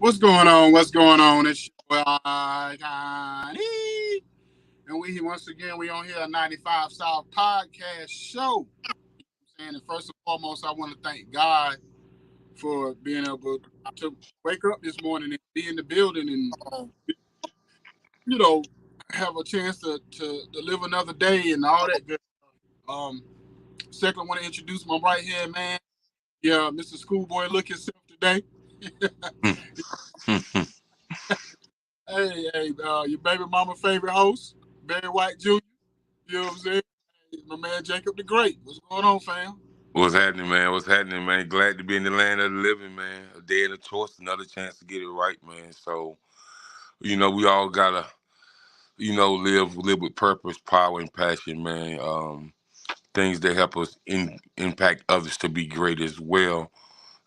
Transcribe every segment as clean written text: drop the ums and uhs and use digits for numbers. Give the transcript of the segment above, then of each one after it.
What's going on? What's going on? It's your boy, Johnny. And we once again we on here at 95 South Podcast Show. And first and foremost, I want to thank God for being able to wake up this morning and be in the building and you know have a chance to live another day and all that good. Um, Second, I want to introduce my right hand man. Yeah, Mr. Schoolboy, look himself today. Your baby mama favorite host, Barry White Jr. You know what I'm saying? Hey, my man Jacob the Great. What's going on, fam? What's happening, man? What's happening, man? Glad to be in the land of the living, man. A day and a choice, another chance to get it right, man. So, we all gotta, live with purpose, power, and passion, man. Things that help us impact others to be great as well.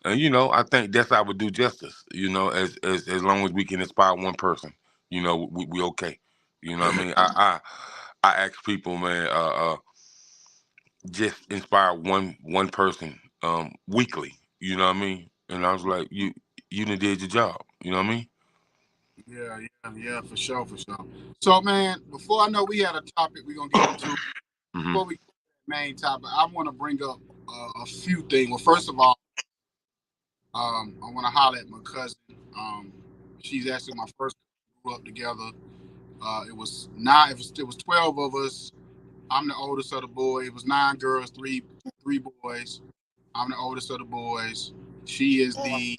And I think that's how we do justice. As long as we can inspire one person, we okay. You know what I mean? I ask people, man. Just inspire one person weekly. You know what I mean? And I was like, you done did your job. You know what I mean? Yeah, for sure, for sure. So, man, before I know we had a topic we're gonna get into, Hmm. before we get to the main topic, I want to bring up a few things. Well, first of all, I want to holler at my cousin. She's actually my first grew up together. It was 12 of us. I'm the oldest of the boys. It was 9 girls, three boys. I'm the oldest of the boys. She is the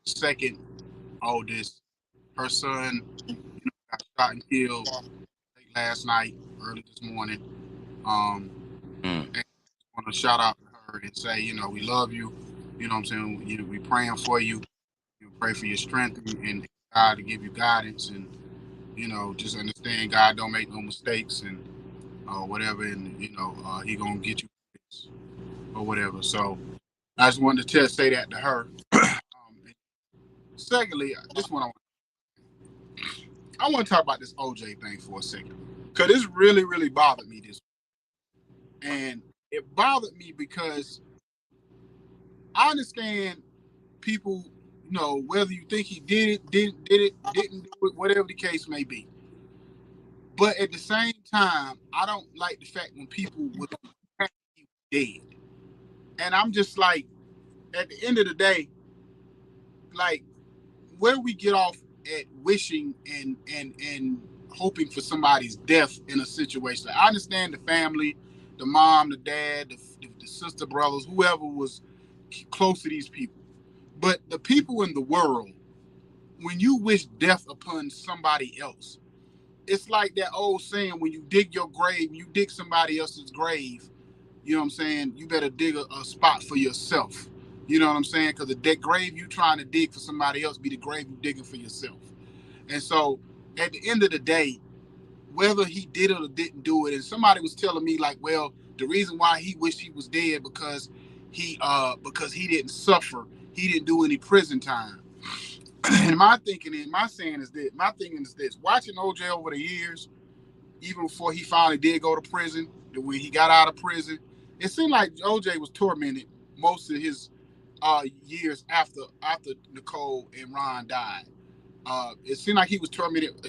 second oldest. Her son got shot and killed late last night, early this morning. Mm. And I want to shout out to her and say, we love you. You know what I'm saying? We praying for you. Pray for your strength and God to give you guidance and just understand God don't make no mistakes and whatever, and He gonna get you or whatever. So I just wanted to say that to her. Secondly, this one I want to talk about this OJ thing for a second because this really really bothered me this, and it bothered me because I understand people, whether you think he didn't do it, whatever the case may be. But at the same time, I don't like the fact when people would he was dead, and I'm just like, at the end of the day, like where do we get off at wishing and hoping for somebody's death in a situation? I understand the family, the mom, the dad, the sister, brothers, whoever was close to these people. But the people in the world, when you wish death upon somebody else, it's like that old saying: when you dig your grave, you dig somebody else's grave. You know what I'm saying? You better dig a spot for yourself. You know what I'm saying? Because the grave you trying to dig for somebody else be the grave you digging for yourself. And so, at the end of the day, whether he did it or didn't do it, and somebody was telling me like, well, the reason why he wished he was dead because he didn't suffer, he didn't do any prison time. And my thinking is this: watching OJ over the years, even before he finally did go to prison, when he got out of prison, it seemed like OJ was tormented most of his years after Nicole and Ron died. It seemed like he was tormented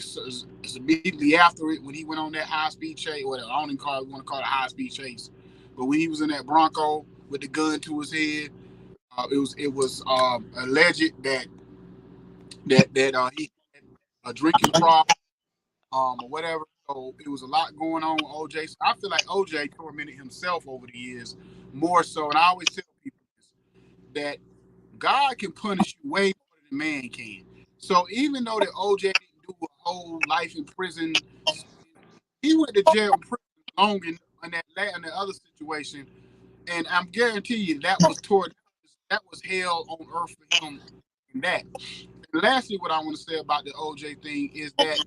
immediately after it when he went on that high speed chase. Or I don't even want to call it a high speed chase, but when he was in that Bronco with the gun to his head, it was alleged that he had a drinking problem or whatever. So it was a lot going on with OJ. So I feel like OJ tormented himself over the years more so. And I always tell people this, that God can punish you way more than man can. So even though that OJ didn't do a whole life in prison, he went to jail in prison long in that other situation. And I'm guaranteeing you that was hell on earth for him in that. And lastly, what I want to say about the OJ thing is that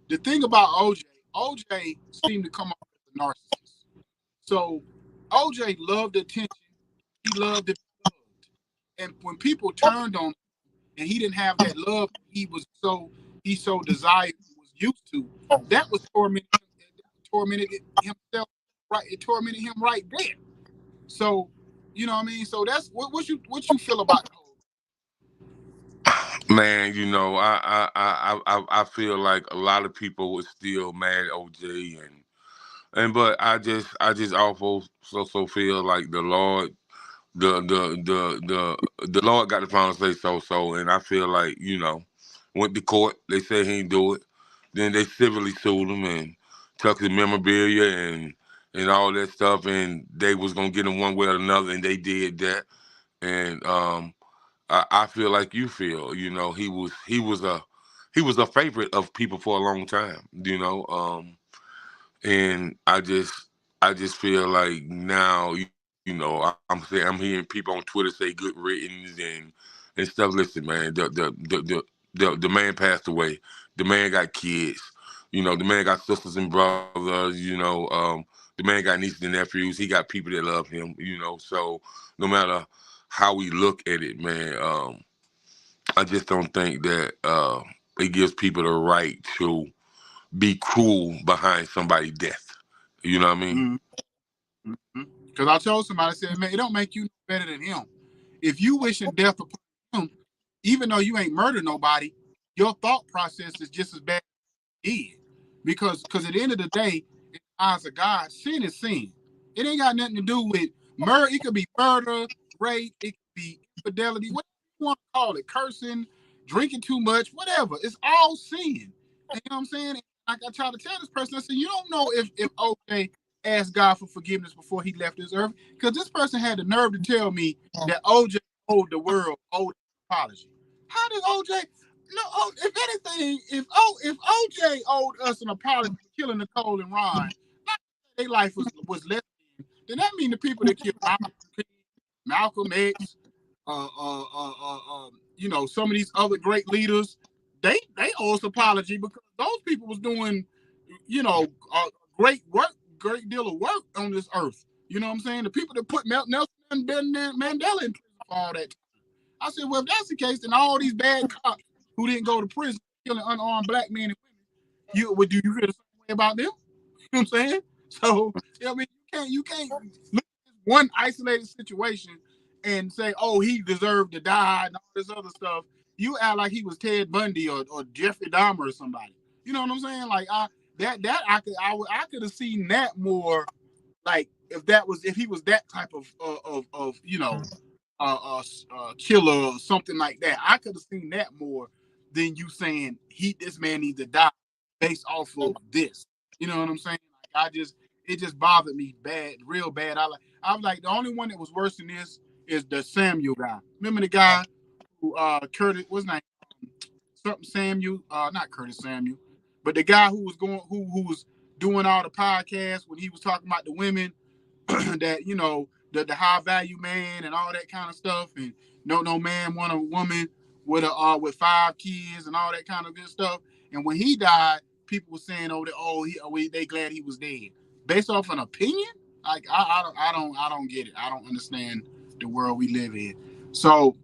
the thing about OJ seemed to come off as a narcissist. So OJ loved attention. He loved to be loved. And when people turned on him and he didn't have that love he so desired and was used to, that was tormented himself right. It tormented him right there. So you know what I mean? So that's what you feel about the whole. Man, I feel like a lot of people was still mad at OJ, but I just also feel like the Lord got the final say so, and I feel like went to court. They said he didn't do it. Then they civilly sued him and took his memorabilia and all that stuff, and they was gonna get him one way or another, and they did that. And I feel like you feel. He was a favorite of people for a long time. And I just feel like now, I'm hearing people on Twitter say good riddance and stuff. Listen, man, the man passed away. The man got kids. The man got sisters and brothers. The man got nieces and nephews. He got people that love him. So no matter how we look at it, man, I just don't think that it gives people the right to be cruel behind somebody's death. You know what I mean? Because I told somebody, I said, man, it don't make you better than him. If you wishing death upon him, even though you ain't murdered nobody, your thought process is just as bad as he did. Because at the end of the day, in the eyes of God, sin is sin. It ain't got nothing to do with murder. It could be murder, rape, it could be infidelity, whatever you want to call it, cursing, drinking too much, whatever. It's all sin. And you know what I'm saying? Like I try to tell this person, I said, you don't know if OJ asked God for forgiveness before he left this earth. Because this person had the nerve to tell me that OJ owed the world owed an apology. How does OJ? No, if anything, if OJ owed us an apology for killing Nicole and Ron, not their life was less than, then that means the people that killed Malcolm X, some of these other great leaders, they owe us apology because those people was doing, great work, great deal of work on this earth. You know what I'm saying? The people that put Nelson Mandela in prison for all that. I said, well, if that's the case, then all these bad cops who didn't go to prison killing unarmed black men and women, do you feel the same way about them? You know what I'm saying? So, I mean, you can't look at this one isolated situation and say, oh, he deserved to die and all this other stuff. You act like he was Ted Bundy or Jeffrey Dahmer or somebody. You know what I'm saying? Like I could have seen that more, like if he was that type of killer or something like that. I could have seen that more than you saying this man needs to die based off of this. You know what I'm saying? Like it just bothered me bad, real bad. I was like the only one that was worse than this is the Samuel guy. Remember the guy who Curtis what's his name? Something Samuel, not Curtis Samuel, but the guy who was doing all the podcasts when he was talking about the women that the high value man and all that kind of stuff, and no man want a woman with 5 kids and all that kind of good stuff. And when he died, people were saying, they glad he was dead, based off an opinion. Like I don't get it. I don't understand the world we live in. So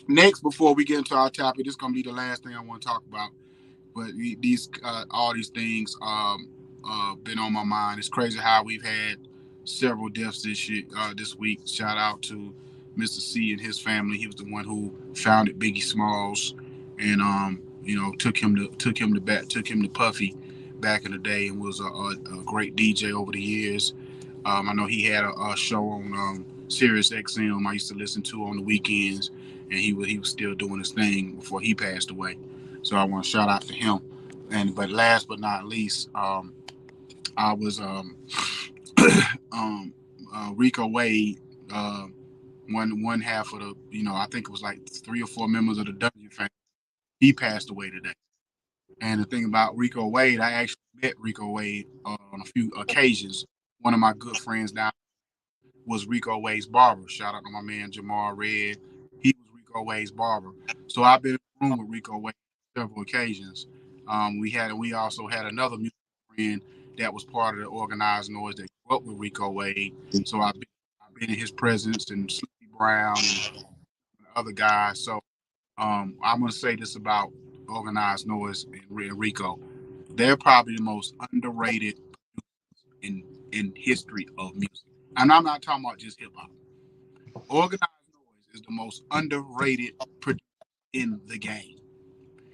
next, before we get into our topic, this is gonna be the last thing I want to talk about. But these all these things been on my mind. It's crazy how we've had several deaths this week. Shout out to Mr. C and his family. He was the one who founded Biggie Smalls, and took him to Puffy back in the day, and was a great DJ over the years. I know he had a show on Sirius XM I used to listen to on the weekends, and he was still doing his thing before he passed away. So I want to shout out to him. And but last but not least, I was Rico Wade, one half of the I think it was like 3 or 4 members of the W family. He passed away today. And the thing about Rico Wade, I actually met Rico Wade on a few occasions. One of my good friends down was Rico Wade's barber. Shout out to my man Jamar Red. He was Rico Wade's barber. So I've been in the room with Rico Wade on several occasions. We also had another music friend that was part of the organized noise that grew up with Rico Wade. So I've been in his presence, and Sleepy Brown and other guys. So I'm gonna say this about organized noise and Rico. They're probably the most underrated in history of music. And I'm not talking about just hip hop. Organized noise is the most underrated producer. in the game.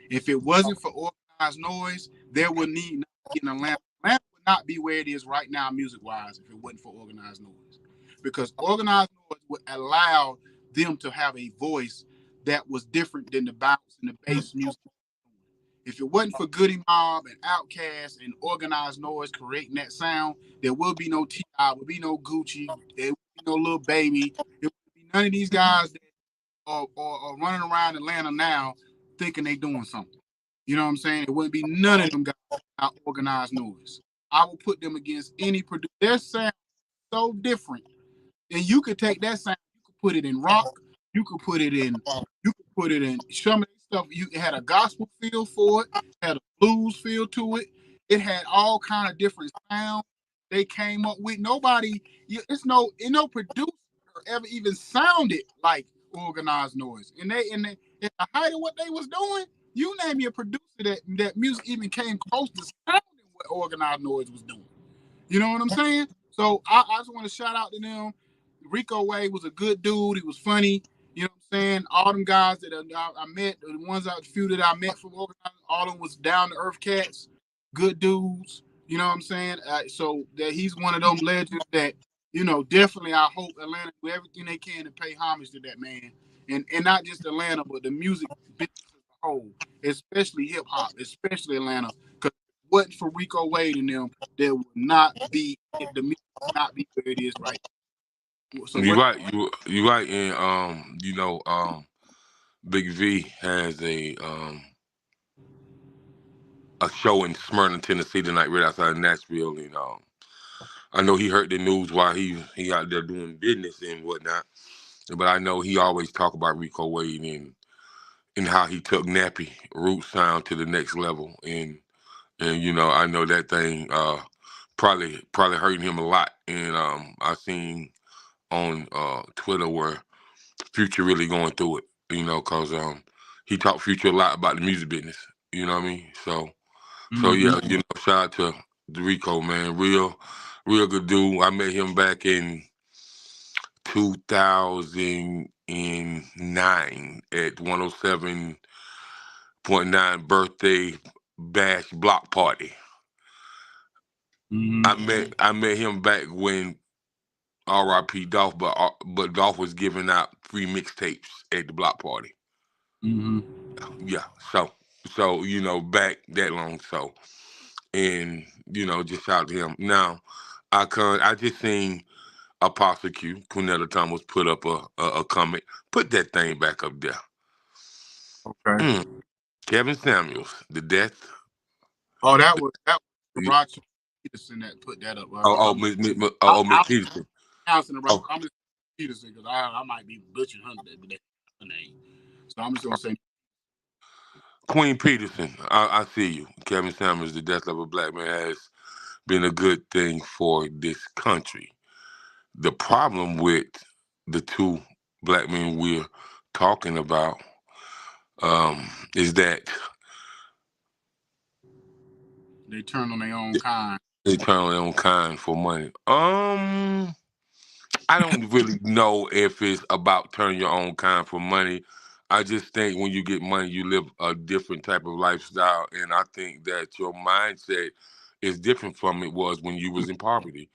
If it wasn't for organized noise, there would need not be in Atlanta. Atlanta would not be where it is right now, music wise, if it wasn't for organized noise. Because organized noise would allow them to have a voice that was different than the bounce and the bass music. If it wasn't for Goody Mob and Outkast and organized noise creating that sound, there would be no T.I., would be no Gucci, there would be no Lil Baby. There would be none of these guys that are running around Atlanta now thinking they doing something. You know what I'm saying? It wouldn't be none of them guys without organized noise. I will put them against any producer. Their sound is so different. And you could take that sound, you could put it in rock, you could put it in, you could put it in some of that stuff. You had a gospel feel for it, had a blues feel to it. It had all kind of different sounds they came up with. Nobody, no producer ever even sounded like organized noise. And at the height of what they was doing, you name me a producer that music even came close to sounding what organized noise was doing. You know what I'm saying? So I just want to shout out to them. Rico Wade was a good dude. He was funny. You know what I'm saying? All them guys that I met, the ones out the few that I met from organizing, all of them was down to earth cats, good dudes. You know what I'm saying? So that he's one of them legends that, definitely I hope Atlanta do everything they can to pay homage to that man. And not just Atlanta, but the music business as a whole, especially hip hop, especially Atlanta. Because if it wasn't for Rico Wade and them, there would not be the music would not be where it is right now. So You're what? right. You right. And Big V has a show in Smyrna, Tennessee tonight, right outside of Nashville, and I know he heard the news while he out there doing business and whatnot. But I know he always talk about Rico Wade and how he took Nappy root sound to the next level, and I know that thing probably hurting him a lot. And I seen on Twitter where Future really going through it, because he taught Future a lot about the music business. You know what I mean? So Mm-hmm. yeah, shout out to Rico, man, real good dude. I met him back in 2009 at 107.9 birthday bash block party. Mm-hmm. I met him back when R.I.P. Dolph, but Dolph was giving out free mixtapes at the block party. Mm-hmm. Yeah, so back that long. So and just shout out to him. Now I just seen Apostle Q Quinetta Thomas put up a comment. Put that thing back up there. Okay. Mm. Kevin Samuels, the death. Oh, that was Roger Peterson that put that up. Oh, I'm Miss Peterson. pronouncing it right. Oh, I'm just Peterson because I might be butchering her name. So I'm just gonna say. Queen Peterson. I see you. Kevin Samuels, the death of a black man has been a good thing for this country. The problem with the two black men we're talking about is that They turn on their own kind. they turn on their own kind for money. I don't really know if it's about turning your own kind for money. I just think when you get money, you live a different type of lifestyle, and I think that your mindset is different from it was when you was in poverty.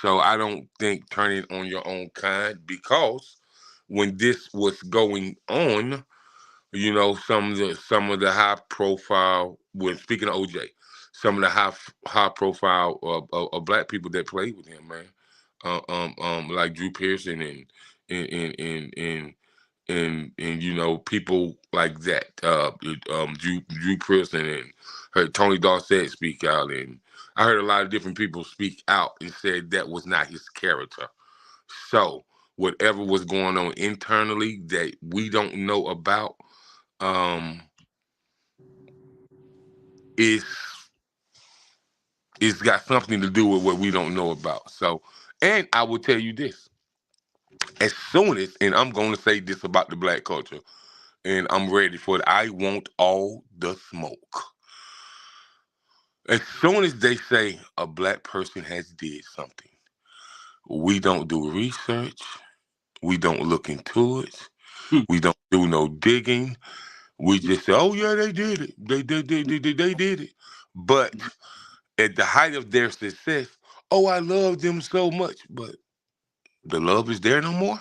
So I don't think turning on your own kind because when this was going on, some of the high profile. When speaking of OJ, some of the high profile of black people that played with him, man, like Drew Pearson and people like that, Drew Pearson and heard Tony Dorsett speak out, and I heard a lot of different people speak out and said that was not his character. So whatever was going on internally that we don't know about, um, is it's got something to do with what we don't know about. So, and I will tell you this: as soon as, and I'm going to say this about the black culture, and I'm ready for it. I want all the smoke. As soon as they say a black person has did something, we don't do research. We don't look into it. Hmm. We don't do no digging. We just say, "Oh yeah, they did it. They did it." But at the height of their success, oh, I love them so much, but the love is there no more.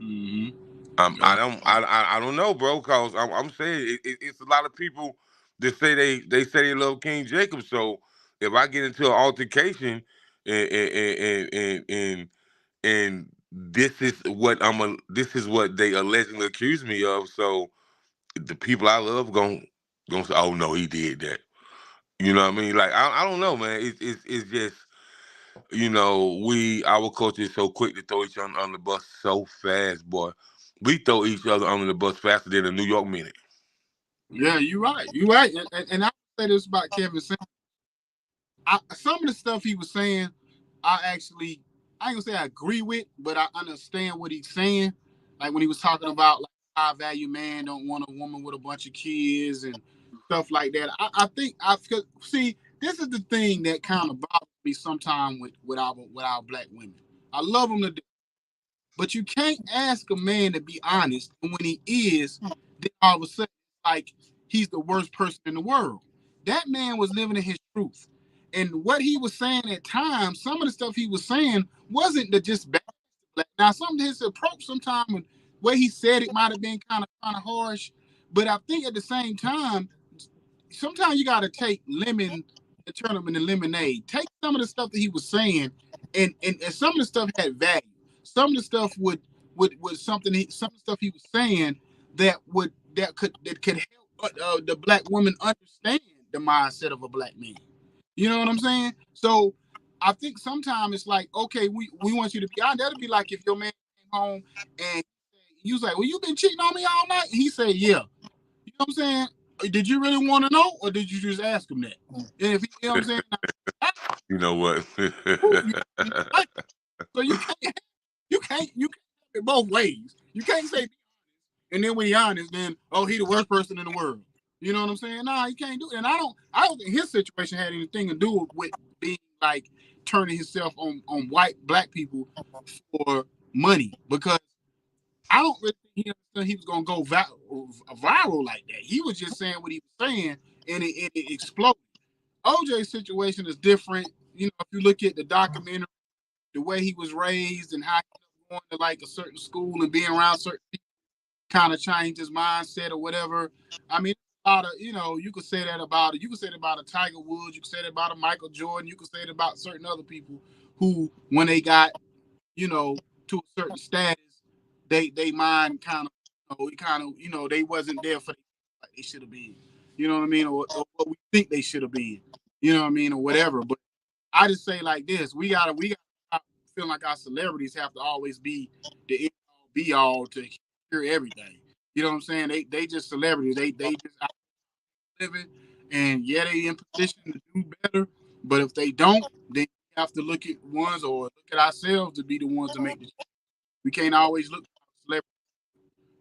Mm-hmm. I don't know, bro. Cause I'm saying it's a lot of people that say they love King Jacob. So if I get into an altercation and this is what they allegedly accuse me of. So the people I love gonna say, oh no, he did that. You know what I mean? Like I don't know, man. It's just our culture is so quick to throw each other under the bus so fast, boy. We throw each other under the bus faster than a New York minute. Yeah, you're right. You're right. And I say this about Kevin Samuels. Some of the stuff he was saying, I ain't gonna say I agree with, but I understand what he's saying. Like when he was talking about like high value man don't want a woman with a bunch of kids and stuff like that. I think see this is the thing that kind of bothers me sometimes with our black women. I love them to death, but you can't ask a man to be honest, and when he is, then all of a sudden, like he's the worst person in the world. That man was living in his truth, and what he was saying at times, some of the stuff he was saying wasn't the just bad. Now, some of his approach, sometimes, the way he said it might have been kind of harsh, but I think at the same time, sometimes you got to take lemon and turn them into lemonade. Take some of the stuff that he was saying, and some of the stuff had value. Some of the stuff would some of the stuff he was saying that could help the black woman understand the mindset of a black man. You know what I'm saying? So I think sometimes it's like, okay, we want you to be honest. That'd be like if your man came home and you was like, well, you been cheating on me all night. He said, yeah. You know what I'm saying? Did you really want to know, or did you just ask him that? And if he, you know what I'm saying, You know what? you like it. So you can't have it both ways. You can't say, and then when he honest, then oh he the worst person in the world. You know what I'm saying? Nah, you can't do it. And I don't think his situation had anything to do with being like turning himself on white black people for money because I don't really think he understood he was gonna go viral like that. He was just saying what he was saying, and it exploded. OJ's situation is different. You know, if you look at the documentary, the way he was raised and how he going to like a certain school and being around certain people kind of changed his mindset or whatever. I mean, a lot of you could say that about it. You could say that about a Tiger Woods. You could say that about a Michael Jordan. You could say it about certain other people who, when they got to a certain status, they mind kind of they wasn't there for like they should have been. You know what I mean, or what we think they should have been. You know what I mean, or whatever. But I just say like this: we gotta stop feeling like our celebrities have to always be the end all be all to hear everything. You know what I'm saying? They just celebrities. They just out living, and yeah, they in position to do better. But if they don't, then we have to look at ones or look at ourselves to be the ones to make the change. We can't always look at celebrities.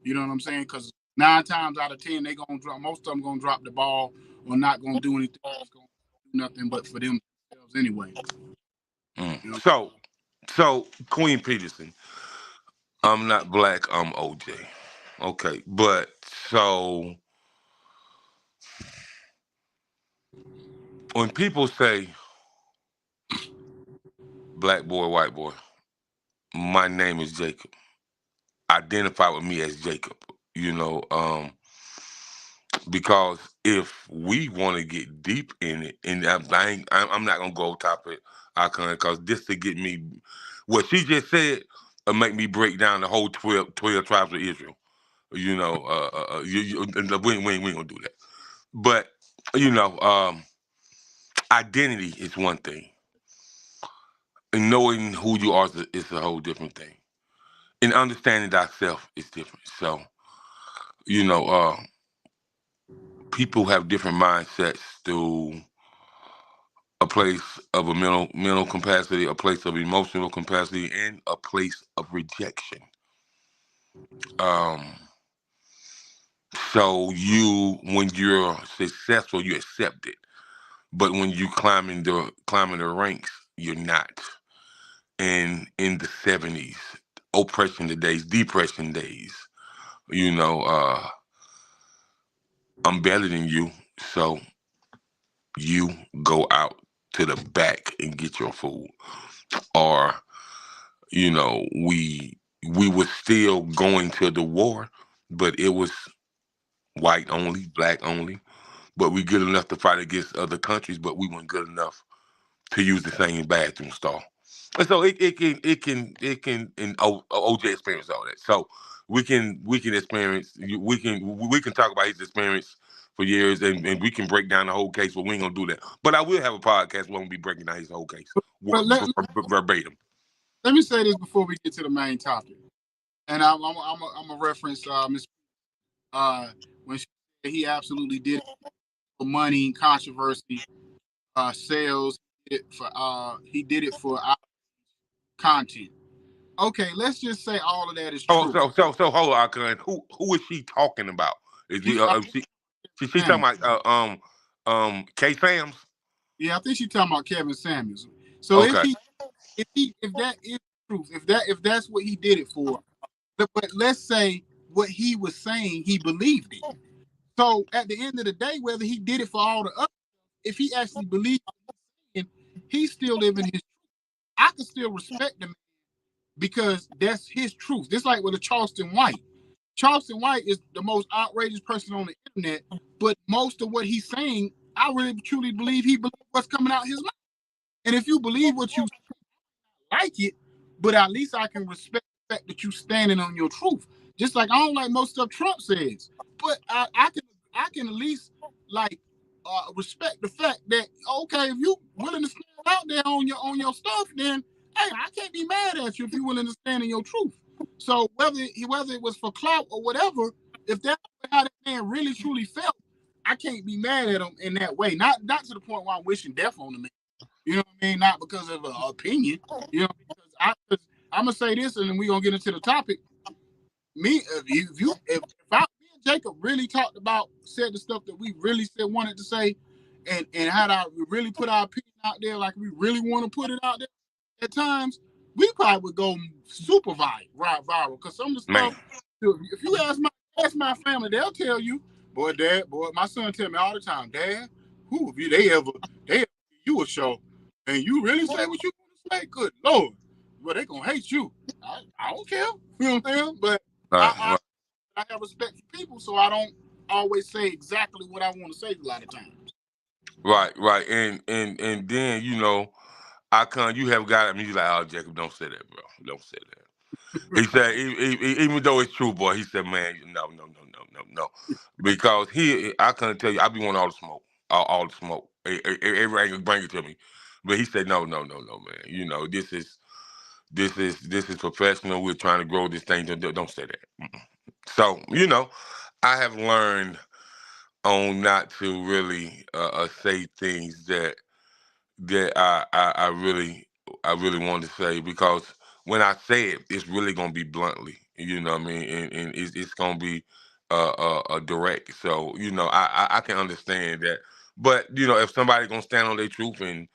You know what I'm saying? Because 9 times out of 10, they gonna drop. Most of them gonna drop the ball or not gonna do anything. That's gonna do nothing but for themselves anyway. Mm. You know. So Queen Peterson, I'm not black. I'm OJ. Okay, but so when people say black boy, white boy, my name is Jacob. Identify with me as Jacob. You know, because if we want to get deep in it, and I'm not gonna go top it, I can because this to get me, what she just said, make me break down the whole 12 tribes of Israel. We ain't gonna do that. But you know, identity is one thing, and knowing who you are is a whole different thing, and understanding thyself is different. So you know, people have different mindsets through a place of a mental capacity, a place of emotional capacity, and a place of rejection. Um, so when you're successful, you accept it, but when you climbing the ranks, you're not. And in the '70s, oppression days, depression days, you know, I'm better than you, so you go out to the back and get your food. Or, we were still going to the war, but it was white only, black only. But we good enough to fight against other countries, but we weren't good enough to use the same bathroom stall. And so it can and OJ experience all that. So we can experience we can talk about his experience for years, and we can break down the whole case, but we ain't gonna do that. But I will have a podcast where I'm gonna be breaking down his whole case But verbatim. let me say this before we get to the main topic, and I'm a reference Miss when she said he absolutely did it for money, controversy, sales. He did it for our content. Okay, let's just say all of that is Oh, true. so hold on, Akon. Who is she talking about? Is She, we she talking Samuel. about K Sam's? Yeah, I think she's talking about Kevin Samuels. So Okay. if that is truth, if that's what he did it for, but let's say what he was saying, he believed it. So at the end of the day, whether he did it for all the others, if he actually believed it, he's still living his. I can still respect him because that's his truth. Just like with a Charleston White. Charleston White is the most outrageous person on the internet, but most of what he's saying, I really truly believe he believes what's coming out his mouth. And if you believe what you like it, but at least I can respect the fact that you standing on your truth. Just like I don't like most stuff Trump says, but I can at least like respect the fact that okay, if you willing to stand out there on your stuff, then hey, I can't be mad at you if you're willing to stand in your truth. So whether it was for clout or whatever, if that's how that man really truly felt, I can't be mad at him in that way. Not to the point where I'm wishing death on him. You know what I mean? Not because of an opinion. You know, because I'm gonna say this, and then we're gonna get into the topic. Me, if me and Jacob really talked about, said the stuff that we really said wanted to say, and had we really put our opinion out there like we really want to put it out there, at times we probably would go super viral. Because some of the Man. stuff, if you ask my family, they'll tell you, boy, my son tell me all the time, Dad, who if they ever you a show, and you really say what you want to say, good Lord, well they gonna hate you. I don't care, you know what I'm saying? But I, Right, I have respect for people, so I don't always say exactly what I want to say a lot of times. right. And then you have got. I mean, he's like, oh, Jacob, don't say that, bro. Don't say that. He said, even though it's true, boy, he said, man, no, because I couldn't tell you, I be wanting all the smoke, all the smoke. Everybody can bring it to me, but he said, no, man. This is professional. We're trying to grow this thing. Don't say that. Mm-mm. So I have learned on not to really say things that I really want to say, because when I say it, it's really gonna be bluntly, you know what I mean, and it's gonna be direct. So I can understand that, but if somebody gonna stand on their truth and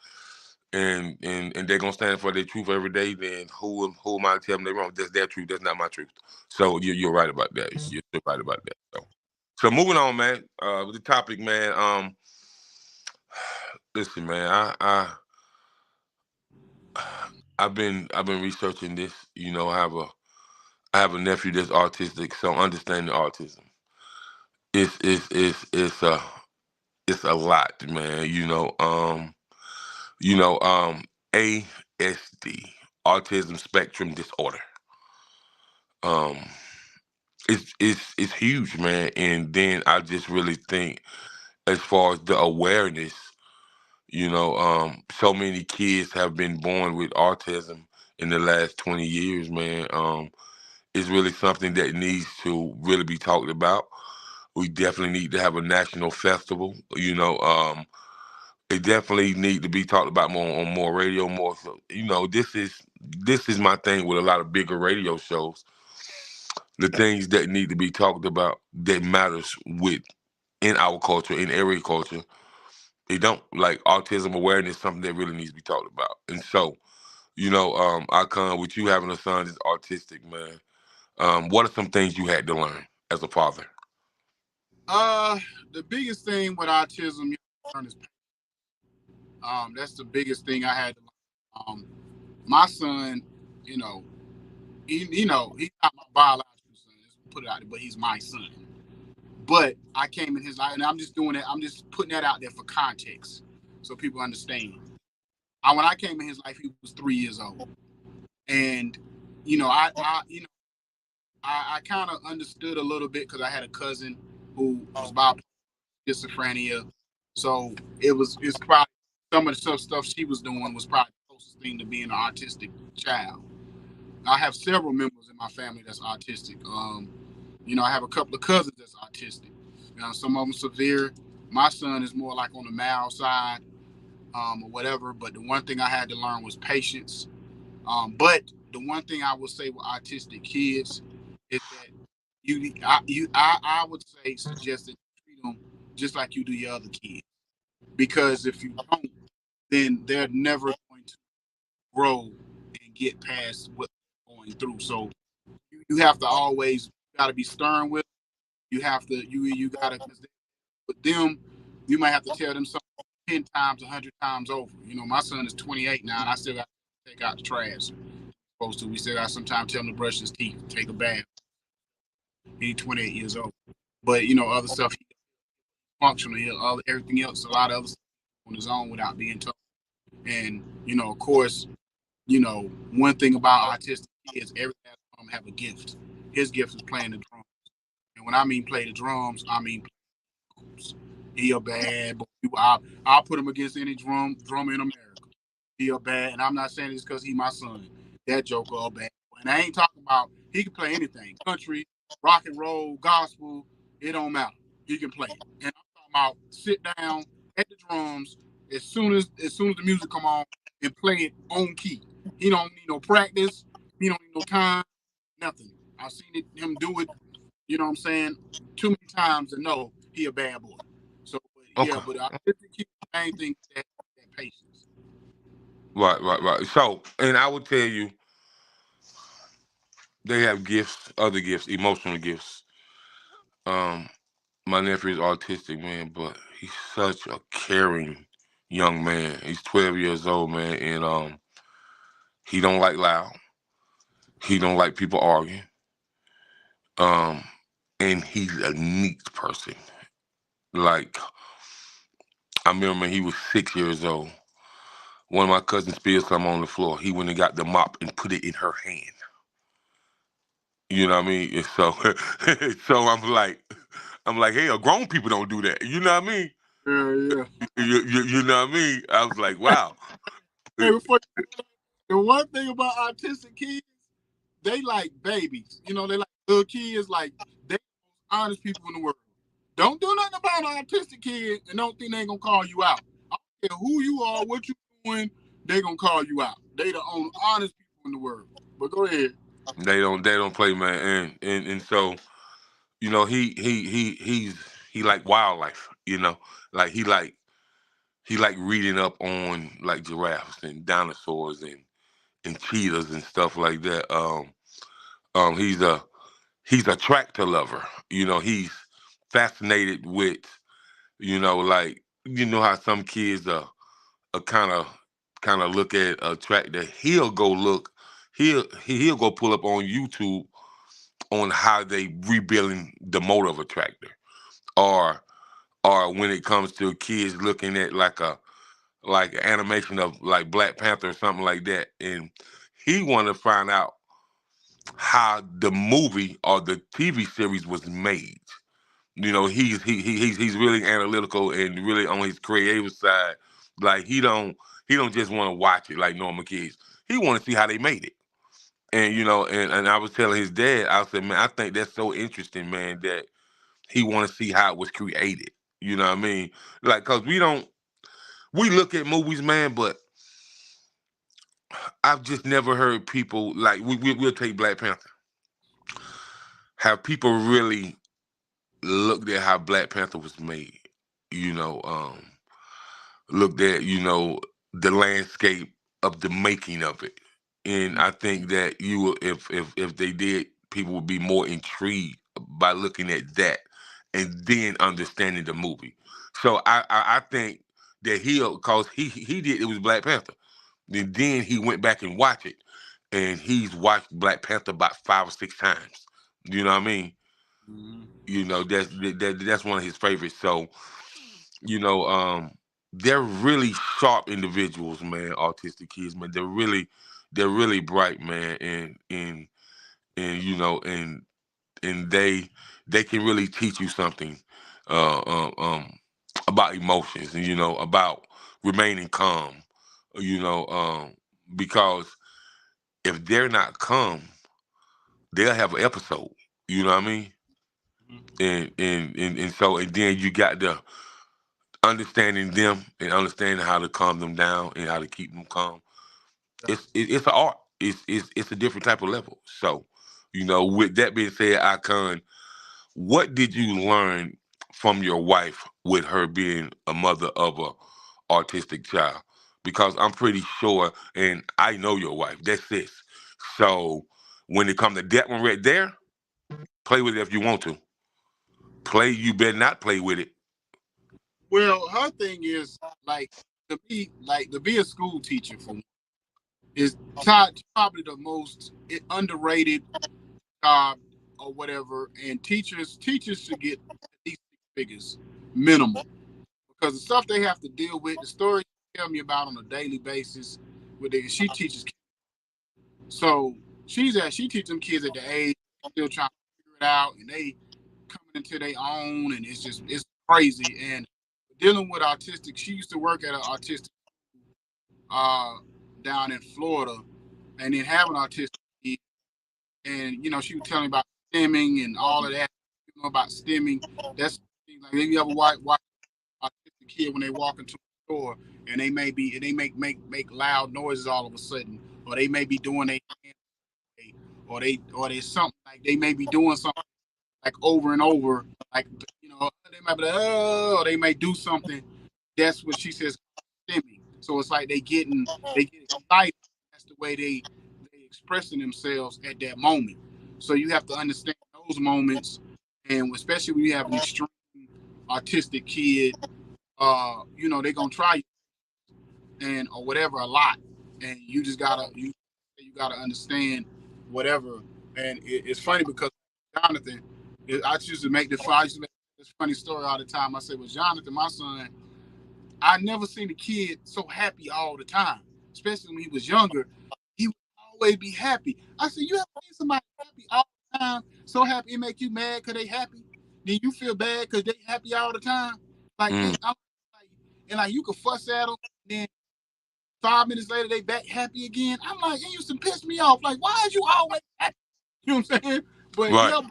they're gonna stand for their truth every day, then who am I to tell them they're wrong? That's their truth. That's not my truth. So you're right about that. You're right about that. So moving on, man. With the topic, man. Listen, man. I've been researching this. I have a nephew that's autistic, so understanding autism it's a lot, man. ASD, autism spectrum disorder. Um, it's huge, man. And then I just really think, as far as the awareness, so many kids have been born with autism in the last 20 years, man. It's really something that needs to really be talked about. We definitely need to have a national festival. It definitely need to be talked about more on more radio, more. So, this is my thing with a lot of bigger radio shows. The things that need to be talked about that matters with in our culture, in every culture, they don't, like autism awareness, something that really needs to be talked about. And so, I come with you having a son that's autistic, man. What are some things you had to learn as a father? Uh, the biggest thing with autism, you learn is that's the biggest thing I had to learn. My son, you know, he's not my biological son. Let's put it out there, but he's my son. But I came in his life, and I'm just doing that. I'm just putting that out there for context, so people understand. When I came in his life, he was 3 years old, and I kind of understood a little bit because I had a cousin who was bipolar, schizophrenia, so it's probably some of the stuff she was doing was probably the closest thing to being an autistic child. I have several members in my family that's autistic. I have a couple of cousins that's autistic. Some of them severe. My son is more like on the mild side, or whatever. But the one thing I had to learn was patience. But the one thing I would say with autistic kids is that I would say suggest that you treat them just like you do your other kids. Because if you don't, then they're never going to grow and get past what they're going through. So you have to always got to be stern with them. You have to you got to with them. You might have to tell them something 10 times, 100 times over. My son is 28 now, and I still got to take out the trash. Supposed to. We still got sometimes tell him to brush his teeth, take a bath. He's 28 years old, but other stuff he functional. Everything else, a lot of other stuff on his own without being told. And of course, one thing about autistic kids, every last one of them have a gift. His gift is playing the drums. And when I mean play the drums, I mean drums. He a bad boy. I'll put him against any drummer in America. He a bad, and I'm not saying this because he my son. That joker a bad boy. And I ain't talking about he can play anything. Country, rock and roll, gospel, it don't matter. He can play it. And I'm talking about sit down at the drums as soon as the music come on and play it on key. He don't need no practice. He don't need no time. Nothing. I've seen him do it. You know what I'm saying? Too many times to know he a bad boy. So yeah, Okay. but I think the main thing is that patience. Right. So, and I would tell you, they have gifts, other gifts, emotional gifts. Um, my nephew is autistic, man, but he's such a caring young man. He's 12 years old, man, and he don't like loud. He don't like people arguing. Um, and he's a neat person. Like I remember when he was 6 years old. One of my cousins spilled something on the floor. He went and got the mop and put it in her hand. You know what I mean? And so, so I'm like, hey, grown people don't do that. You know what I mean? Yeah, You know what I mean? I was like, yeah. wow. Hey, before the one thing about autistic kids, they like babies. They like little kids. Like they honest people in the world. Don't do nothing about an autistic kid and don't think they gonna call you out. I don't care who you are, what you doing, they gonna call you out. They the only honest people in the world. But go ahead. They don't play, man. And so, he like wildlife, like he like reading up on like giraffes and dinosaurs and cheetahs and stuff like that. He's a tractor lover. He's fascinated with, like how some kids are kind of look at a tractor. He'll go pull up on YouTube on how they rebuilding the motor of a tractor, or when it comes to kids looking at like an animation of like Black Panther or something like that, and he want to find out how the movie or the TV series was made. He's really analytical and really on his creative side. Like he don't just want to watch it like normal kids. He want to see how they made it. And and I was telling his dad, I said, man, I think that's so interesting, man, that he want to see how it was created. You know what I mean? Like, cause we look at movies, man, but I've just never heard people like we'll take Black Panther. Have people really looked at how Black Panther was made? You know, looked at the landscape of the making of it, and I think that if they did, people would be more intrigued by looking at that and then understanding the movie. So I think that cause he did it was Black Panther. Then he went back and watched it, and he's watched Black Panther about 5 or 6 times. You know what I mean? Mhm. You know that's one of his favorites. So you know, they're really sharp individuals, man. Autistic kids, man. They're really bright, man, and you know, and they can really teach you something uh, uh, um, about emotions, and you know, about remaining calm. You know, because if they're not calm, they'll have an episode. You know what I mean? Mhm. And so and then you got the understanding them and understanding how to calm them down and how to keep them calm. Yeah. It's an art. It's a different type of level. So, you know, with that being said, Icon, what did you learn from your wife with her being a mother of a autistic child? Because I'm pretty sure, and I know your wife. That's sis. So when it comes to that one right there, play with it if you want to. Play. You better not play with it. Well, her thing is to be a school teacher for one, is probably the most underrated job or whatever. And teachers should get at least 6 figures minimum, because the stuff they have to deal with, the stories she tell me about on a daily basis, she teaches. So she teaches them kids at the age still trying to figure it out, and they coming into their own, and it's crazy. And dealing with autistic, she used to work at an autistic uh down in Florida, and then having autistic kids, and she was telling me about stimming and all of that. About stimming. That's like, maybe you ever watch autistic kid when they walk into a store, and they make loud noises all of a sudden, or they may be doing a or they something like they may be doing something like over and over, like they might be like, oh, or they may do something. That's what she says stimming. So it's like they get excited. That's the way they expressing themselves at that moment. So you have to understand those moments, and especially when you have an extreme autistic kid, they're gonna try you and or whatever a lot, and you gotta understand whatever. And it's funny because Jonathan, I used to make the I used to make this funny story all the time. I said, "Well, Jonathan, my son, I never seen a kid so happy all the time, especially when he was younger. He would always be happy." I said, "You ever seen somebody happy all the time? So happy it make you mad because they happy? Then you feel bad because they happy all the time? Like, Mm, and like you could fuss at them, then 5 minutes later they back happy again. I'm like, it used to piss me off. Like, why is you always happy?" You know what I'm saying? But right. yeah,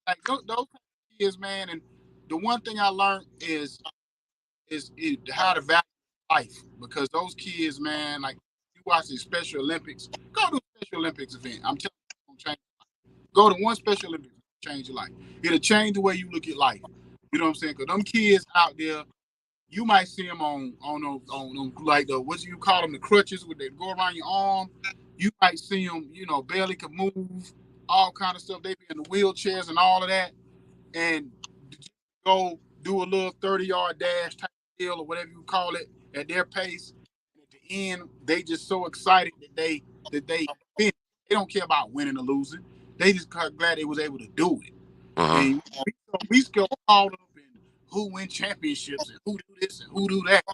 like those kind of kids, man. And the one thing I learned is how to value life, because those kids, man, like you watch the Special Olympics, go to a Special Olympics event. I'm telling you, it's gonna change. Go to one Special Olympics, change your life. It'll change the way you look at life. You know what I'm saying? Because them kids out there, you might see them on like the what do you call them, the crutches where they go around your arm. You might see them, barely can move, all kind of stuff. They be in the wheelchairs and all of that, and go do a little 30-yard dash type deal or whatever you call it at their pace. And at the end, they just so excited that they finish. They don't care about winning or losing. They just glad they was able to do it. Uh huh. And we go all up and who win championships and who do this and who do that.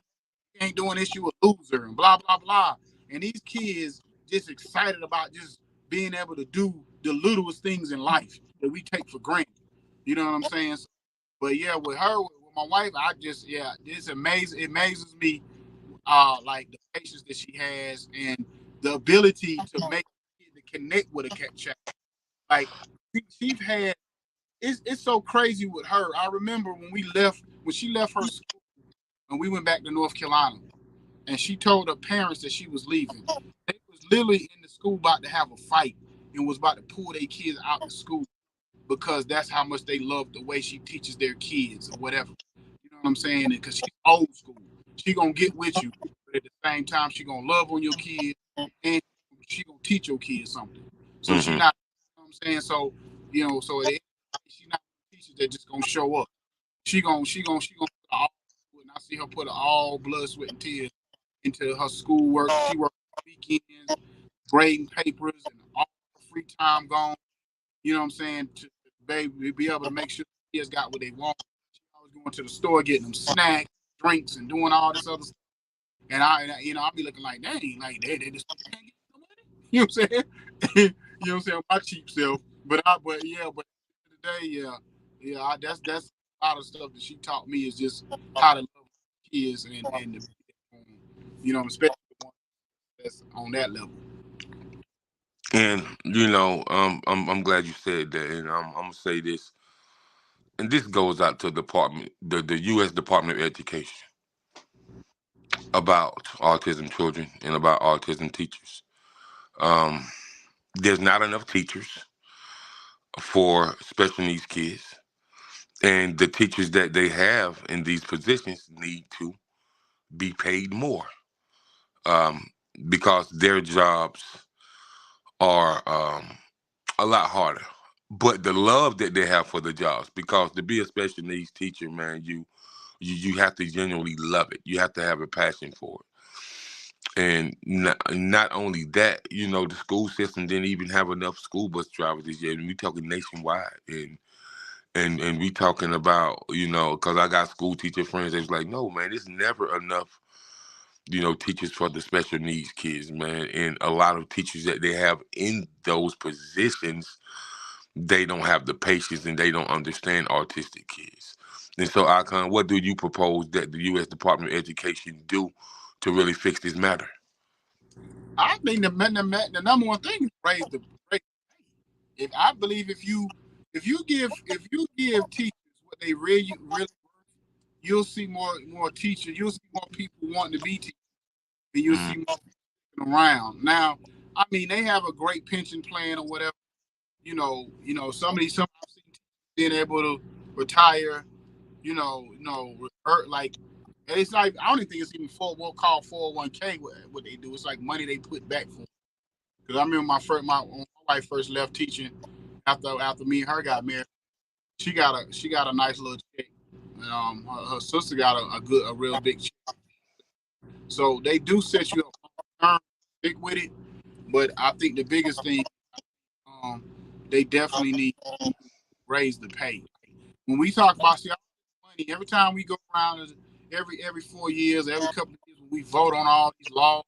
You ain't doing this, you a loser and blah blah blah. And these kids just excited about just being able to do the littlest things in life that we take for granted. You know what I'm saying? But yeah, with her, with my wife, it's amazing. It amazes me, like the patience that she has and the ability to make to connect with a cat child. Like she's had, it's so crazy with her. I remember when she left her school and we went back to North Carolina, and she told her parents that she was leaving. They was literally in the school about to have a fight and was about to pull their kids out of school because that's how much they love the way she teaches their kids or whatever. You know what I'm saying? Because she's old school. She gonna get with you, but at the same time, she gonna love on your kids and she gonna teach your kids something. So she Mm-hmm. not, you know what I'm saying? So so she not teach that just gonna show up. She gonna put all, and I see her put all blood, sweat, and tears into her schoolwork. She works weekends, grading papers, and all her free time gone. You know what I'm saying? To baby be able to make sure the kids got what they want. She always going to the store getting them snacks, drinks, and doing all this other stuff. I'll be looking like, dang, like they just can't get no money. You know what I'm saying? You know what I'm saying? My cheap self. But today, that's a lot of stuff that she taught me is just how to love kids and to especially the ones that's on that level. And I'm glad you said that, and I'm gonna say this, and this goes out to the U.S. Department of Education about autism children and about autism teachers. Um, there's not enough teachers for special needs kids, and the teachers that they have in these positions need to be paid more, um, because their jobs are a lot harder. But the love that they have for the jobs, because to be a special needs teacher, man, you have to genuinely love it. You have to have a passion for it. And not only that, the school system didn't even have enough school bus drivers this year. And we talking nationwide, and we talking about, because I got school teacher friends that's like, no, man, it's never enough, teachers for the special needs kids, man. And a lot of teachers that they have in those positions, they don't have the patience and they don't understand autistic kids. And so, Icon, what do you propose that the U.S. Department of Education do to really fix this matter? I think the number one thing is raise. If I believe if you give teachers what they really worth, you'll see more teachers. You'll see more people wanting to be teachers, and you'll Mm. see more people around. Now, I mean, they have a great pension plan or whatever. Some I've seen teachers being able to retire. Like it's like I don't even think it's even what called 401k. What they do, it's like money they put back for. Because I remember when my wife first left teaching after me and her got married. She got a nice little check. Her sister got a real big check. So they do set you up long term, stick with it. But I think the biggest thing, um, they definitely need to raise the pay. When we talk about see money, every time we go around, every 4 years, every couple of years, when we vote on all these laws,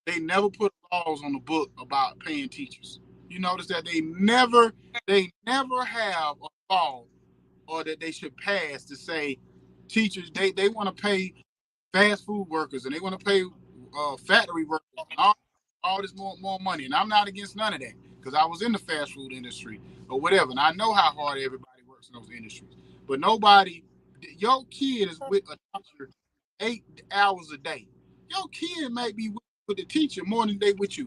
they never put laws on the book about paying teachers. You notice that they never have a law or that they should pass to say teachers they want to pay fast food workers and they want to pay factory workers and all this more money. And I'm not against none of that because I was in the fast food industry or whatever, and I know how hard everybody works in those industries. But your kid is with a teacher 8 hours a day. Your kid might be with the teacher more than they with you.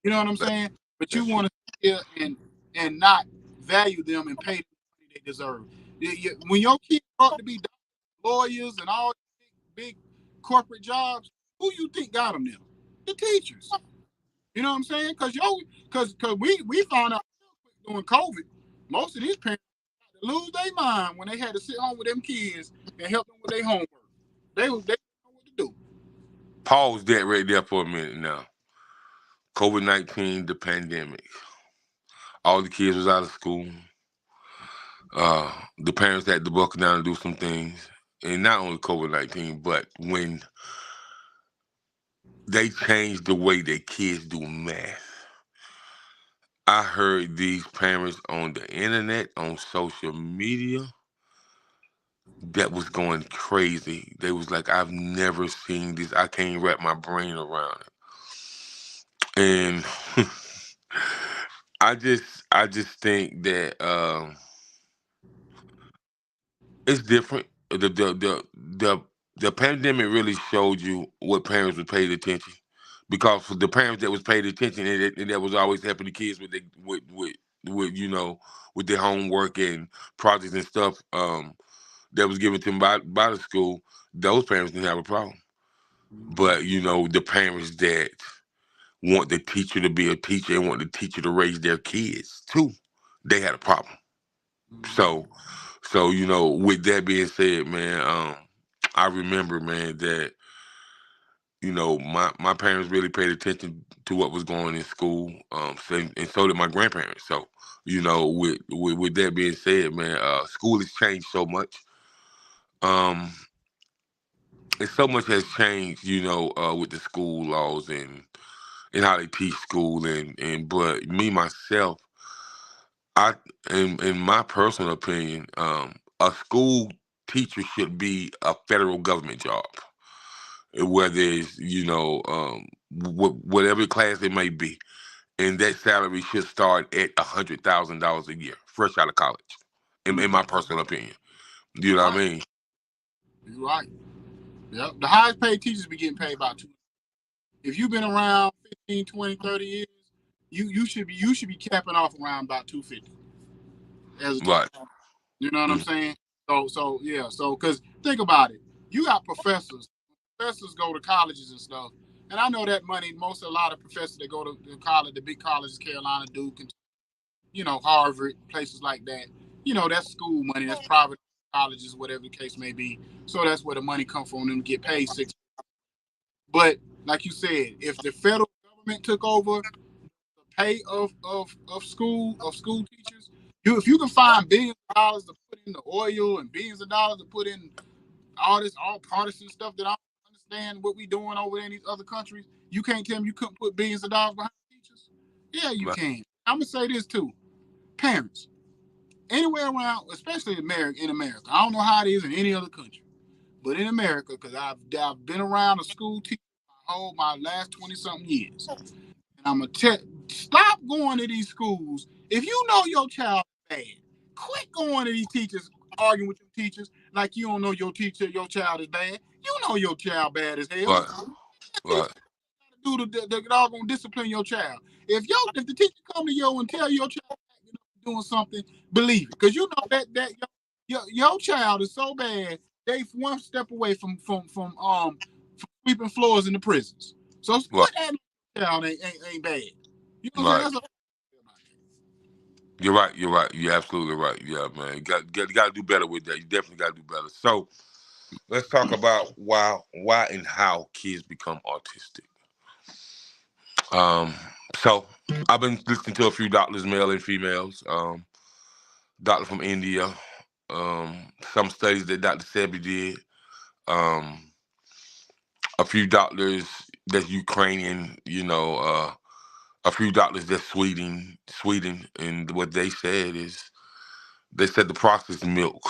You know what I'm saying? But you That's true. want to sit here and not value them and pay them the money they deserve. When your kids grow up to be lawyers and all big corporate jobs, who you think got them there? The teachers. You know what I'm saying? Because we found out during COVID, most of these parents lose their mind when they had to sit home with them kids and help them with their homework. They didn't know what to do. Pause that right there for a minute now. COVID-19, the pandemic. All the kids was out of school. The parents had to buckle down and do some things. And not only COVID-19, but when they changed the way that kids do math, I heard these parents on the internet, on social media, that was going crazy. They was like, I've never seen this. I can't wrap my brain around it. And I just think that it's different. The pandemic really showed you what parents would pay attention, because for the parents that was paid attention and that was always helping the kids with with their homework and projects and stuff, that was given to them by the school, those parents didn't have a problem. Mm-hmm. But the parents that want the teacher to be a teacher and want the teacher to raise their kids too, they had a problem. Mm-hmm. So So, with that being said, man, I remember, man, that my parents really paid attention to what was going on in school, and so did my grandparents. So, with that being said, man, school has changed so much. Um, and so much has changed, with the school laws and how they teach school, but me myself, I in my personal opinion, a school teacher should be a federal government job, whether it's whatever class it may be, and that salary should start at $100,000 a year, fresh out of college. In my personal opinion, you know what I Right. mean? You're right. Yep. The highest paid teachers be getting paid about two. If you've been around 15, 20, 30 years, you should be capping off around about 250 as a teacher. Right. You know what I'm Mm. saying? So yeah. So because think about it, you got professors. Professors go to colleges and stuff, and I know that money. A lot of professors that go to college, the big colleges, Carolina, Duke, and Harvard, places like that. That's school money. That's private colleges, whatever the case may be. So that's where the money comes from. Them get paid six. But like you said, if the federal government took over the pay of school teachers, if you can find billions of dollars to put in the oil and billions of dollars to put in all partisan stuff that I don't understand what we doing over there in these other countries, you can't tell me you couldn't put billions of dollars behind teachers. Yeah, you Right. can. I'm gonna say this too, parents anywhere around, especially in America. I don't know how it is in any other country, but in America, because I've been around a school teacher my last 20 something years, and I'm gonna stop going to these schools. If you know your child is bad, quit going to these teachers arguing with your teachers like you don't know your child is bad. You know your child bad as hell. Right. Right. Do the doggone discipline your child. If the teacher come to you and tell your child doing something, believe it, because you know that your child is so bad they one step away from sweeping floors in the prisons. So Right. quit acting like your child ain't bad. You know what I'm Right. saying? That's You're right. You're right. You're absolutely right. Yeah, man. You got to do better with that. You definitely got to do better. So let's talk about why and how kids become autistic. Um, so I've been listening to a few doctors, male and females. Doctor from India. Some studies that Dr. Sebi did. Um, a few doctors that's Ukrainian. A few doctors that's Sweden, and what they said is they said the processed milk,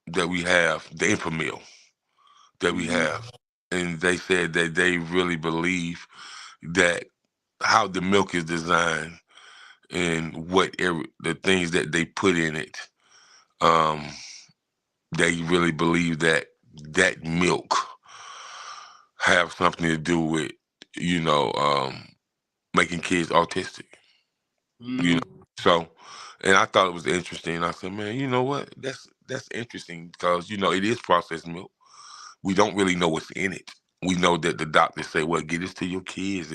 that we have, the infamil that we mm-hmm. have. And they said that they really believe that how the milk is designed and the things that they put in it, um, they really believe that that milk have something to do with, you know, um, making kids autistic. You know, Mm-hmm. so, and I thought it was interesting. I said, man, you know what? That's interesting because it is processed milk. We don't really know what's in it. We know that the doctors say, "Well, get this to your kids,"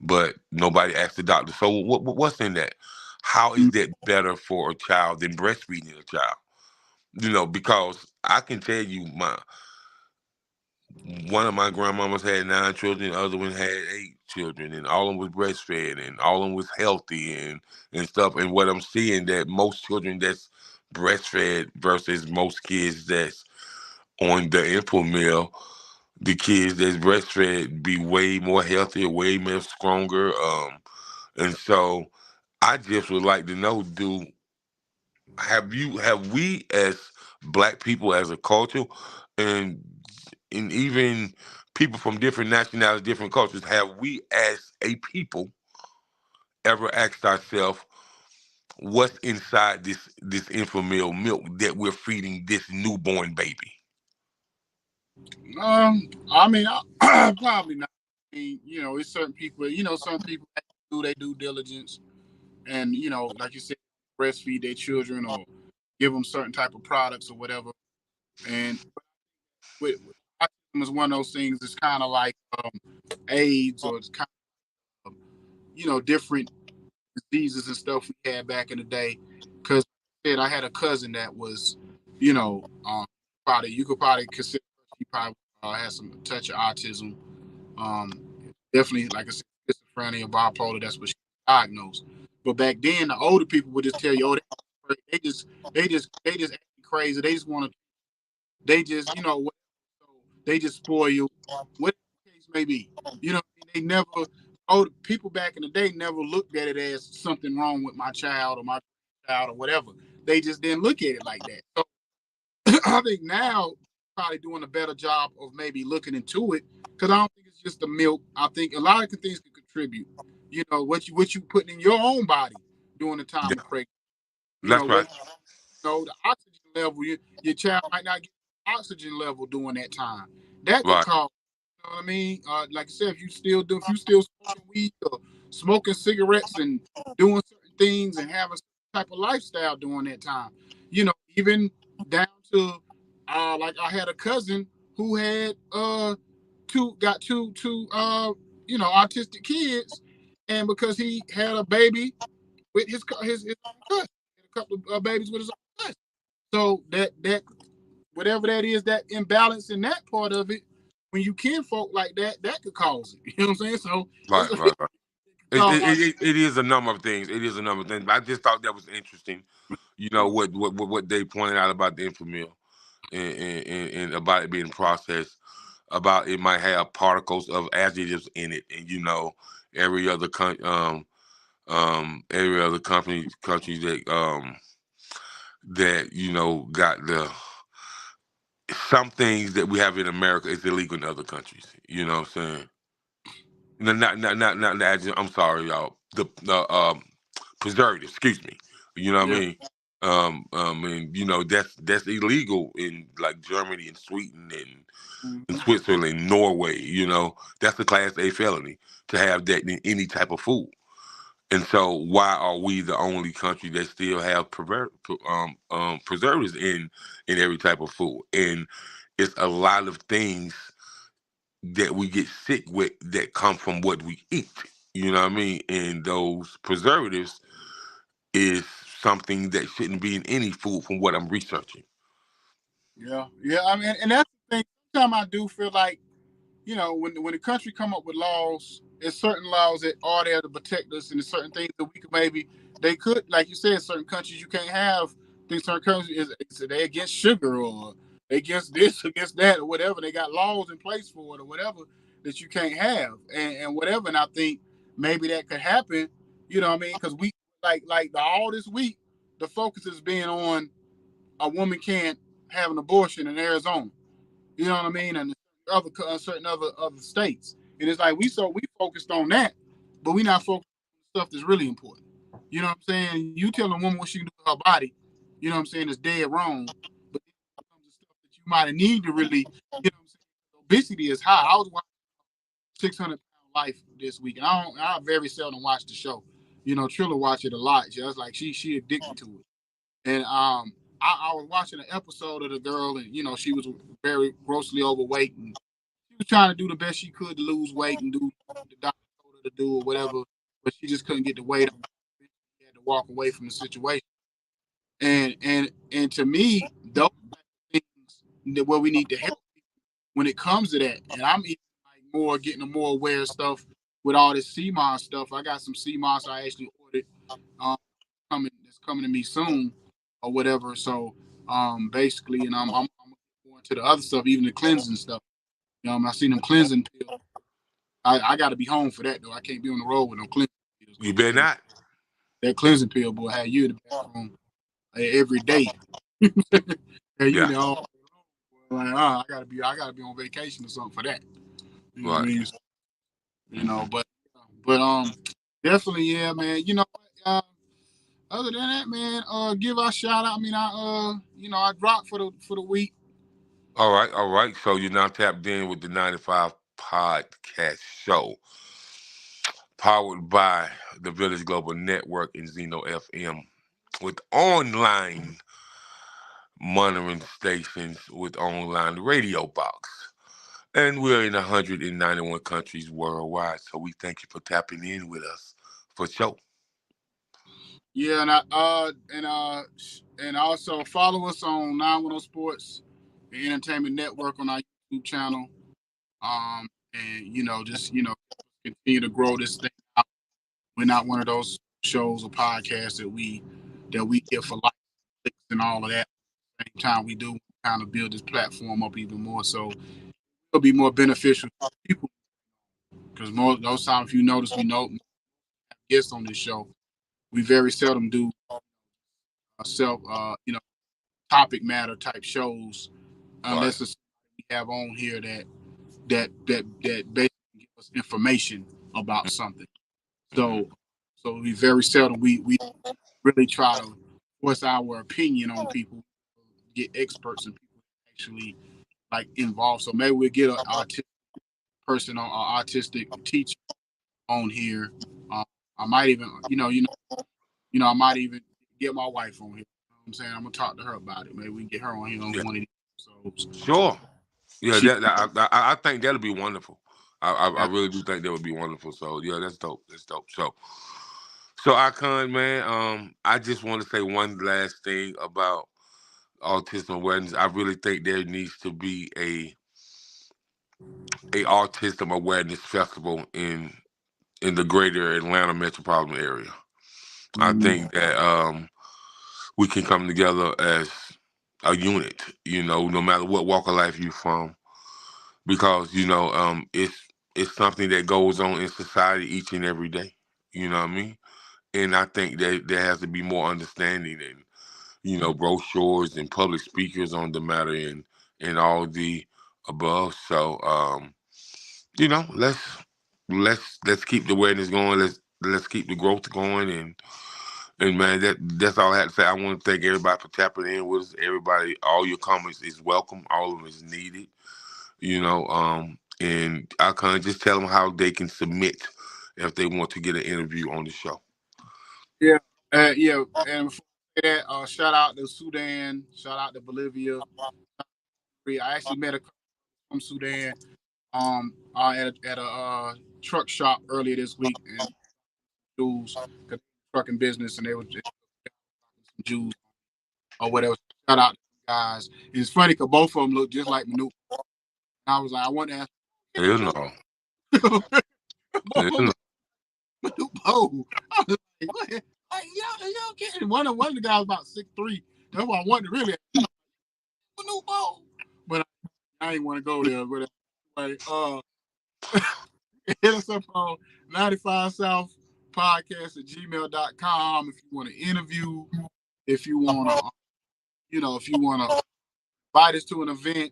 but nobody asked the doctor. So, what's in that? How is that better for a child than breastfeeding a child? Because I can tell you, my one of my grandmamas had 9 children, the other one had 8 children, and all of them was breastfed, and all of them was healthy and stuff. And what I'm seeing that most children that's breastfed versus most kids that's on the infant meal, the kids that's breastfed be way more healthier, way more stronger. And so I just would like to know, have we as black people as a culture, and even people from different nationalities, different cultures, have we as a people ever asked ourselves what's inside this infant milk that we're feeding this newborn baby? I mean, probably not. I mean, it's certain people. Some people do their due diligence, and like you said, breastfeed their children or give them certain type of products or whatever. And with autism is one of those things. It's kind of like AIDS, or it's kind of different diseases and stuff we had back in the day. Because said, I had a cousin that was, you know, probably you could probably consider she probably has some touch of autism. Um, Definitely, like I said, schizophrenia or bipolar. That's what she was diagnosed. But back then, the older people would just tell you, "Oh, they just acting crazy. They just want to, they just, they just spoil you, whatever the case may be. You know, what I mean? They never, old people back in the day never looked at it as something wrong with my child or my child or whatever. They just didn't look at it like that. So I think now probably doing a better job of maybe looking into it because I don't think it's just the milk. I think a lot of things can contribute. You know what you putting in your own body during the time Yeah, of pregnancy. You know that's right. what the oxygen level your child might not get oxygen level during that time. That could Right. cause. You know what I mean? Like I said, if you still smoking weed or smoking cigarettes and doing certain things and having some type of lifestyle during that time, even down to like I had a cousin who had two autistic kids, and because he had a baby with his own cousin, he had a couple of babies with his own cousin. So that whatever that is, that imbalance in that part of it, when you kin folk like that, that could cause it. You know what I'm saying? So it's Right, it right, right. could It, cause it, autism. it, it is a number of things. It is a number of things. But I just thought that was interesting. You know what they pointed out about the infamil and about it being processed, about it might have particles of additives in it, and every other every other country that got the some things that we have in America is illegal in other countries. You know what I'm saying? No, not the adjective. I'm sorry, y'all. The preservative. Excuse me. You know what I Yeah. mean? And that's illegal in like Germany and Sweden and in Mm-hmm. Switzerland, Norway. That's a Class A felony to have that in any type of food. And so, why are we the only country that still have preservatives in every type of food? And it's a lot of things that we get sick with that come from what we eat. You know what I mean? And those preservatives is something that shouldn't be in any food from what I'm researching. Yeah. Yeah. I mean, and that's the thing. Sometimes I do feel like when the country come up with laws, there's certain laws that are there to protect us, and there's certain things that we could maybe they could, like you said, certain countries you can't have things. Certain countries is they against sugar or they against this, against that, or whatever. They got laws in place for it or whatever that you can't have, and whatever. And I think maybe that could happen. You know what I mean? Because we all this week, the focus is being on a woman can't have an abortion in Arizona. You know what I mean? And other certain other states. And it's like we focused on that, but we not focused on stuff that's really important. You know what I'm saying? You tell a woman what she can do with her body, you know what I'm saying, is dead wrong. But then when it comes to stuff that you might need to really, you know what I'm saying? Obesity is high. I was watching 600 Pound Life this week, and I very seldom watch the show. Trilla watch it a lot. Just like she addicted to it. And I was watching an episode of the girl, and she was very grossly overweight, and she was trying to do the best she could to lose weight and do what the doctor told her to do or whatever, but she just couldn't get the weight off. She had to walk away from the situation. And to me, those things that where we need to help when it comes to that. And I'm even like more getting more aware of stuff with all this CMOS stuff. I got some CMOS I actually ordered. Um, that's coming to me soon or whatever. So basically, and I'm going to the other stuff, even the cleansing stuff. I seen them cleansing pills. I got to be home for that though. I can't be on the road with no cleansing pills You because better not. that cleansing pill boy had you in the bathroom every day. Had you in Yeah, there all like, I gotta be on vacation or something for that. You know what I right. mean? But definitely, yeah, man. You know what? Other than that, man, give our shout out. I mean, I dropped for the week. All right, all right. So you're now tapped in with the 95 Podcast Show, powered by the Village Global Network and Zeno FM, with online monitoring stations with online radio box. And we're in 191 countries worldwide. So we thank you for tapping in with us for show. Yeah, and also follow us on 910 Sports, the Entertainment Network on our YouTube channel. And just continue to grow this thing out. We're not one of those shows or podcasts that we get for likes and all of that. At the same time, we do kind of build this platform up even more, so it'll be more beneficial to people. Because most those times, if you notice, we know guests on this show. We very seldom do self, topic matter type shows Right. unless it's we have on here that basically give us information about something. Mm-hmm. So we very seldom we really try to voice our opinion on people, get experts and people actually like involved. So maybe we'll get an artistic person or an artistic teacher on here. Um, I might even I might even get my wife on here. You know what I'm saying I'm gonna talk to her about it. Maybe we can get her on here on Yeah. one of these episodes. Sure. Yeah, She I think that'll be wonderful. I yeah, really do think that would be wonderful. So yeah, that's dope. That's dope. So Icon, man, I just want to say one last thing about autism awareness. I really think there needs to be a autism awareness festival in the greater Atlanta metropolitan area. I think that we can come together as a unit, no matter what walk of life you're from, because it's something that goes on in society each and every day. You know what I mean? And I think that there has to be more understanding and brochures and public speakers on the matter and all the above. So let's keep the awareness going. Let's keep the growth going and man, that's all I had to say. I want to thank everybody for tapping in with us. Everybody, all your comments is welcome. All of them is needed. And I can just tell them how they can submit if they want to get an interview on the show. yeah, yeah. And before that, shout out to Sudan, shout out to Bolivia. I actually met a couple from Sudan at a truck shop earlier this week and Jews, cause trucking business and they were just some Jews or whatever. Shout out to them guys. And it's funny because both of them look just like Manute. And I was like, I want to ask, Hell no. both Hell of them no. look Manute Bo. I was like, what? Like, y'all kidding? One of the guys about 6'3". That's why I wanted to really ask Manute Bo. But I ain't want to go there. But like, hit us up on 95 South Podcast at gmail.com if you want to interview, if you want to, if you want to invite us to an event,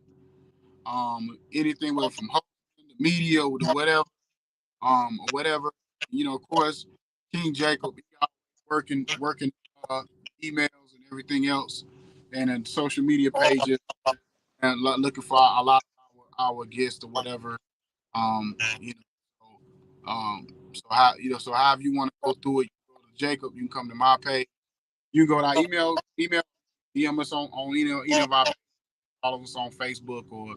anything whether from hosting, the media or or whatever. Of course, King Jacob working emails and everything else, and then social media pages, and looking for a lot of our guests or whatever. Um, you know, so however you want to go through it, you go to Jacob, you can come to my page. You can go to our email, DM us on any of our pages, follow us on Facebook or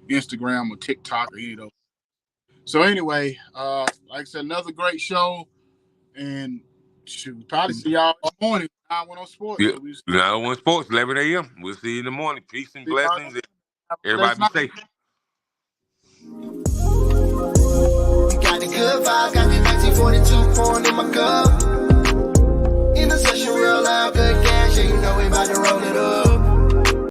Instagram or TikTok or any of those. So anyway, like I said, another great show, and shoot, probably see y'all in the morning. I went on sports, Yeah. so we see Now on sports, 11 a.m. We'll see you in the morning. Peace and y'all. blessings. Have a blessed Everybody be night. safe. Got the good vibe, got the 1942 pouring in my cup.